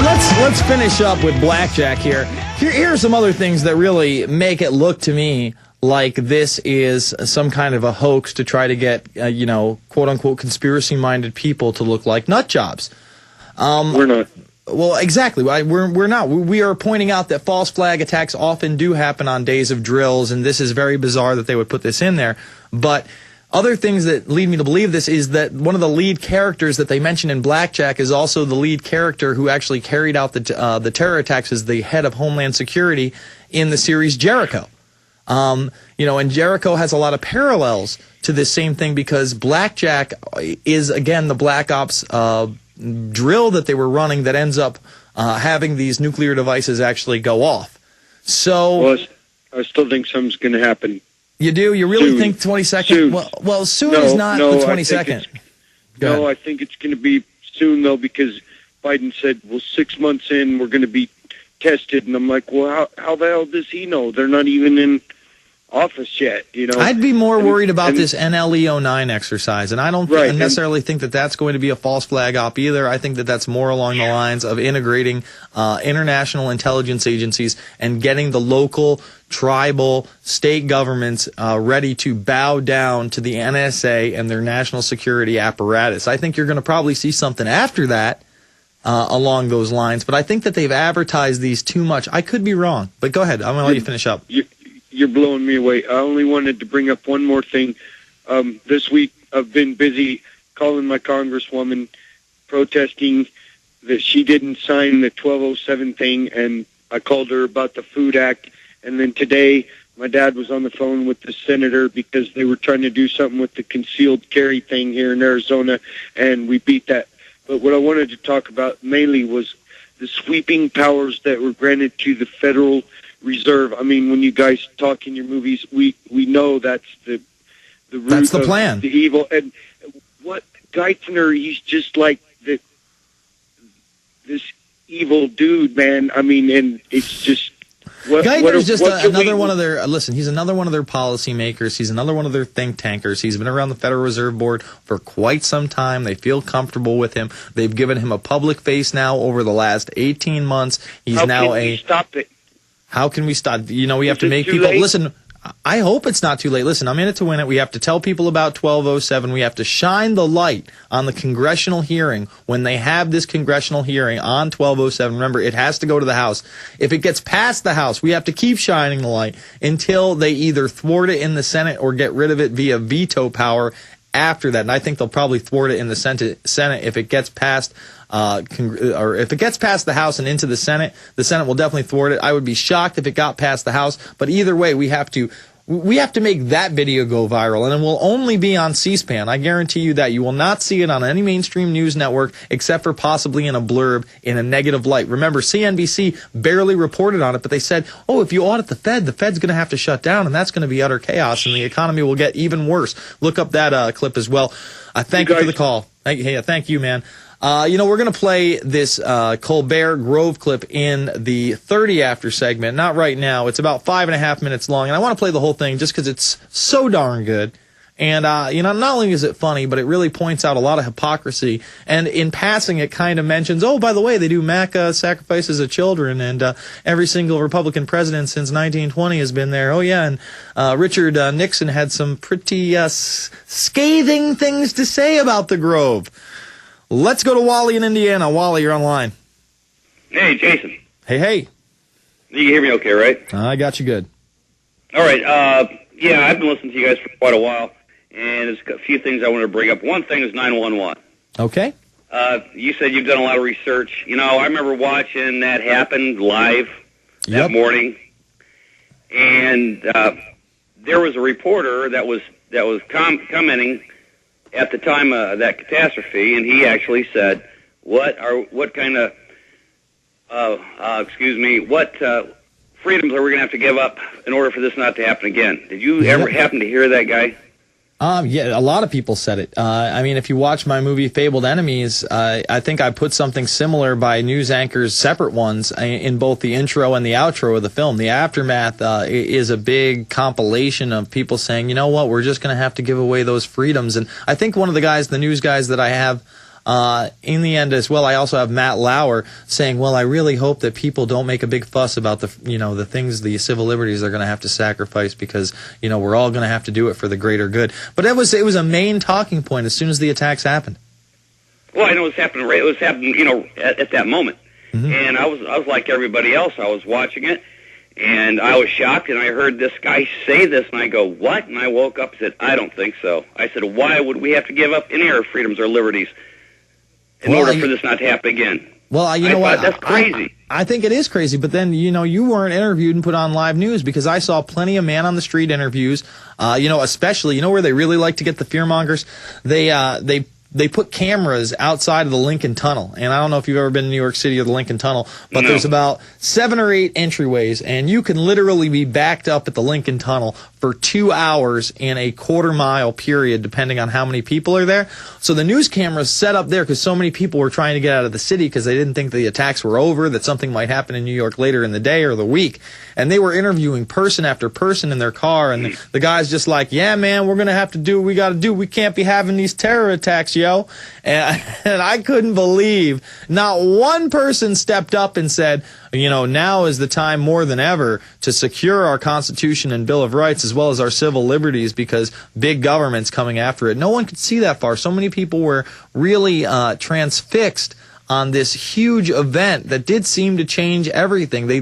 let's finish up with blackjack here. Here are some other things that really make it look to me like this is some kind of a hoax to try to get, quote unquote conspiracy-minded people to look like nut jobs. We're not. Well, exactly. We're not. We are pointing out that false flag attacks often do happen on days of drills, and this is very bizarre that they would put this in there. But other things that lead me to believe this is that one of the lead characters that they mention in Blackjack is also the lead character who actually carried out the terror attacks as the head of Homeland Security in the series Jericho. And Jericho has a lot of parallels to this same thing because Blackjack is, again, the Black Ops drill that they were running that ends up having these nuclear devices actually go off. So, well, I still think something's going to happen. You do? You really soon. think 22nd? Soon. Well, soon is not the 22nd. No, I think it's going to be soon, though, because Biden said, well, 6 months in, we're going to be tested. And I'm like, well, how the hell does he know? They're not even in office yet, I'd be more worried about this NLE-09 exercise, and I don't necessarily think that that's going to be a false flag op either. I think that that's more along the lines of integrating international intelligence agencies and getting the local, tribal, state governments ready to bow down to the NSA and their national security apparatus. I think you're going to probably see something after that along those lines, but I think that they've advertised these too much. I could be wrong, but go ahead. I'm going to let you finish up. You're blowing me away. I only wanted to bring up one more thing. This week I've been busy calling my congresswoman, protesting that she didn't sign the 1207 thing, and I called her about the Food Act. And then today my dad was on the phone with the senator because they were trying to do something with the concealed carry thing here in Arizona, and we beat that. But what I wanted to talk about mainly was the sweeping powers that were granted to the Federal Reserve. I mean, when you guys talk in your movies, we know that's the root that's the plan. The evil. And what Geithner, he's just like this evil dude, man. I mean, and it's just Geithner's just another one of their. Listen, he's another one of their policymakers. He's another one of their think tankers. He's been around the Federal Reserve Board for quite some time. They feel comfortable with him. They've given him a public face now over the last 18 months. He's How now can we stop it? How can we stop? We have to make people listen. I hope it's not too late. Listen, I'm in it to win it. We have to tell people about 1207. We have to shine the light on the congressional hearing when they have this congressional hearing on 1207. Remember, it has to go to the House. If it gets past the House, we have to keep shining the light until they either thwart it in the Senate or get rid of it via veto power after that. And I think they'll probably thwart it in the Senate if it gets past or if it gets past the House and into the Senate will definitely thwart it. I would be shocked if it got past the House, but either way, we have to make that video go viral, and it will only be on C-SPAN. I guarantee you that. You will not see it on any mainstream news network except for possibly in a blurb in a negative light. Remember, CNBC barely reported on it, but they said, oh, if you audit the Fed's going to have to shut down, and that's going to be utter chaos, and the economy will get even worse. Look up that clip as well. Thank you for the call. Thank you, man. We're going to play this Colbert Grove clip in the 30 after segment. Not right now. It's about 5.5 minutes long, and I want to play the whole thing just because it's so darn good. And, not only is it funny, but it really points out a lot of hypocrisy. And in passing, it kind of mentions, oh, by the way, they do mass sacrifices of children, and every single Republican president since 1920 has been there. Oh, yeah, and Richard Nixon had some pretty scathing things to say about the Grove. Let's go to Wally in Indiana. Wally, you're online. Hey, Jason. Hey. You can hear me okay, right? I got you good. All right. I've been listening to you guys for quite a while, and there's a few things I want to bring up. One thing is 911. Okay. You said you've done a lot of research. I remember watching that happen live that morning, and there was a reporter that was commenting at the time of that catastrophe, and he actually said, what freedoms are we going to have to give up in order for this not to happen again? Did you ever happen to hear that guy? Yeah, a lot of people said it. If you watch my movie Fabled Enemies, I think I put something similar by news anchors, separate ones, in both the intro and the outro of the film. The aftermath is a big compilation of people saying, you know what, we're just going to have to give away those freedoms. And I think one of the news guys that I have in the end as well, I also have Matt Lauer saying, well, I really hope that people don't make a big fuss about the things, the civil liberties they're going to have to sacrifice because, we're all going to have to do it for the greater good. But it was a main talking point as soon as the attacks happened. Well, I know it was happening, at that moment. Mm-hmm. And I was like everybody else. I was watching it, and I was shocked, and I heard this guy say this, and I go, what? And I woke up and said, I don't think so. I said, why would we have to give up any of our freedoms or liberties in order for this not to happen again? Well, you know what? That's crazy. I think it is crazy, but then, you weren't interviewed and put on live news because I saw plenty of man-on-the-street interviews, especially, where they really like to get the fearmongers? They put cameras outside of the Lincoln Tunnel, and I don't know if you've ever been to New York City or the Lincoln Tunnel, but there's about 7 or 8 entryways, and you can literally be backed up at the Lincoln Tunnel for 2 hours in a quarter-mile period, depending on how many people are there. So the news cameras set up there because so many people were trying to get out of the city because they didn't think the attacks were over, that something might happen in New York later in the day or the week. And they were interviewing person after person in their car, and the guy's just like, yeah, man, we're going to have to do what we got to do. We can't be having these terror attacks, yo. And I couldn't believe not one person stepped up and said, now is the time more than ever to secure our Constitution and Bill of Rights as well as our civil liberties because big government's coming after it. No one could see that far. So many people were really transfixed on this huge event that did seem to change everything. They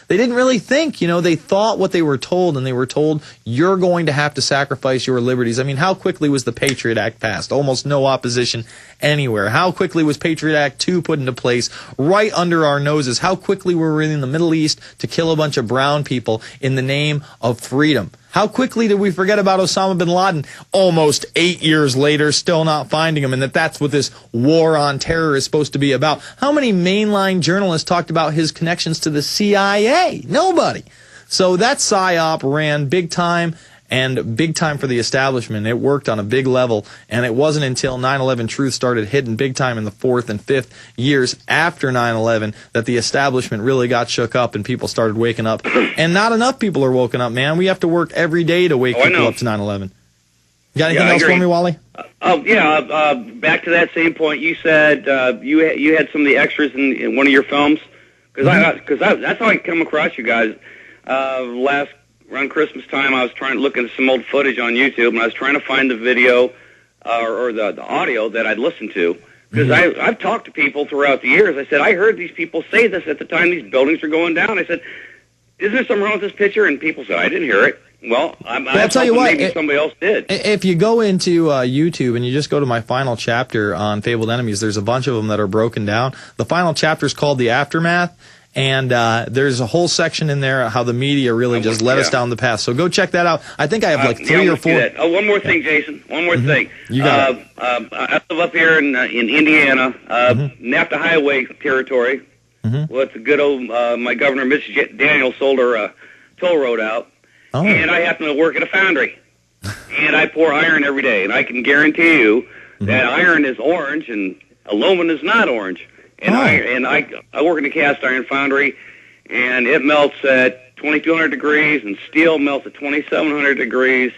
didn't really think, they thought what they were told, and they were told, you're going to have to sacrifice your liberties. I mean, how quickly was the Patriot Act passed? Almost no opposition anywhere. How quickly was Patriot Act 2 put into place right under our noses? How quickly were we in the Middle East to kill a bunch of brown people in the name of freedom? How quickly did we forget about Osama bin Laden almost 8 years later, still not finding him, and that's what this war on terror is supposed to be about? How many mainline journalists talked about his connections to the CIA? Nobody. So that PSYOP ran big time, and big time for the establishment. It worked on a big level, and it wasn't until 9/11 truth started hitting big time in the 4th and 5th years after 9/11 that the establishment really got shook up and people started waking up. And not enough people are woken up, man. We have to work every day to wake people up to 9/11. You got anything else for me, Wally? Back to that same point. You said you had some of the extras in one of your films, because that's how I come across you guys. Around Christmas time, I was trying to look at some old footage on YouTube, and I was trying to find the video or the audio that I'd listened to. Because I've talked to people throughout the years. I said, I heard these people say this at the time these buildings were going down. I said, isn't there something wrong with this picture? And people said, I didn't hear it. Well, I'll tell you what, maybe somebody else did. If you go into YouTube and you just go to my final chapter on Fabled Enemies, there's a bunch of them that are broken down. The final chapter is called The Aftermath. And there's a whole section in there how the media really just led us down the path. So go check that out. I think I have like 3 or 4. Oh, one more thing, Jason. One more thing. You got it. I live up here in Indiana, NAFTA highway territory. Well, it's a good old, my governor, Mrs. Daniel, sold her toll road out. Oh. And I happen to work at a foundry. And I pour iron every day. And I can guarantee you that iron is orange and aluminum is not orange. And I work in a cast iron foundry, and it melts at 2,200 degrees, and steel melts at 2,700 degrees,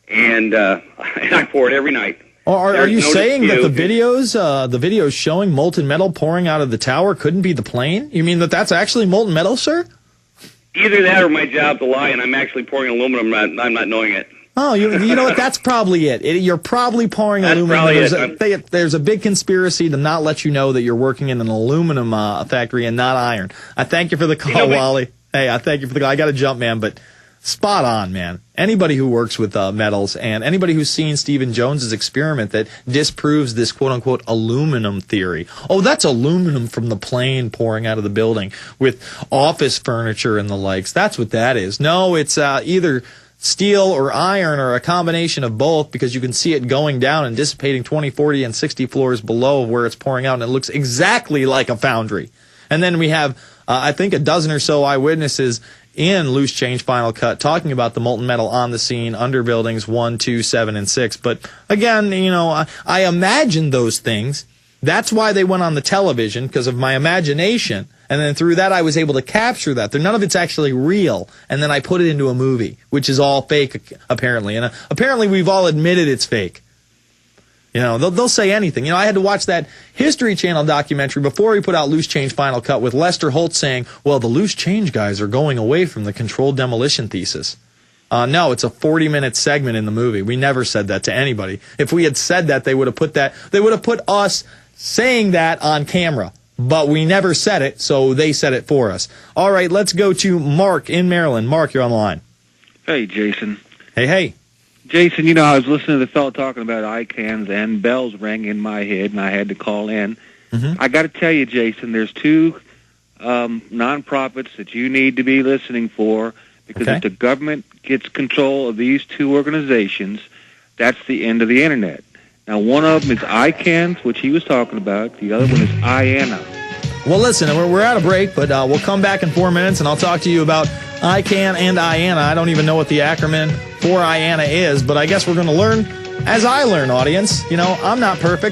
and I pour it every night. Are you saying that the videos showing molten metal pouring out of the tower couldn't be the plane? You mean that's actually molten metal, sir? Either that or my job's a lie, and I'm actually pouring aluminum. I'm not knowing it. Oh, you know what? That's probably it. You're probably pouring aluminum. There's a big conspiracy to not let you know that you're working in an aluminum factory and not iron. I thank you for the call, Wally. Hey, I thank you for the call. I got to jump, man, but spot on, man. Anybody who works with metals and anybody who's seen Stephen Jones's experiment that disproves this quote-unquote aluminum theory. Oh, that's aluminum from the plane pouring out of the building with office furniture and the likes. That's what that is. No, it's either steel or iron or a combination of both, because you can see it going down and dissipating 20, 40, and 60 floors below where it's pouring out, and it looks exactly like a foundry. And then we have, I think, a dozen or so eyewitnesses in Loose Change Final Cut talking about the molten metal on the scene under buildings 1, 2, 7, and 6. But again, I imagine those things. That's why they went on the television, because of my imagination. And then through that, I was able to capture that. None of it's actually real. And then I put it into a movie, which is all fake, apparently. And apparently, we've all admitted it's fake. You know, they'll say anything. You know, I had to watch that History Channel documentary before he put out Loose Change Final Cut with Lester Holt saying, well, the loose change guys are going away from the controlled demolition thesis. No, it's a 40-minute segment in the movie. We never said that to anybody. If we had said that, they would have put us saying that on camera. But we never said it, so they said it for us. All right, let's go to Mark in Maryland. Mark, you're on the line. Hey, Jason. Hey. Jason, you know, I was listening to the fellow talking about ICANNs, and bells rang in my head, and I had to call in. Mm-hmm. I got to tell you, Jason, there's two nonprofits that you need to be listening for, because if the government gets control of these two organizations, that's the end of the Internet. Now, one of them is ICANNs, which he was talking about. The other one is IANA. Well, listen, we're at a break, but we'll come back in 4 minutes, and I'll talk to you about ICANN and IANA. I don't even know what the acronym for IANA is, but I guess we're going to learn as I learn, audience. You know, I'm not perfect.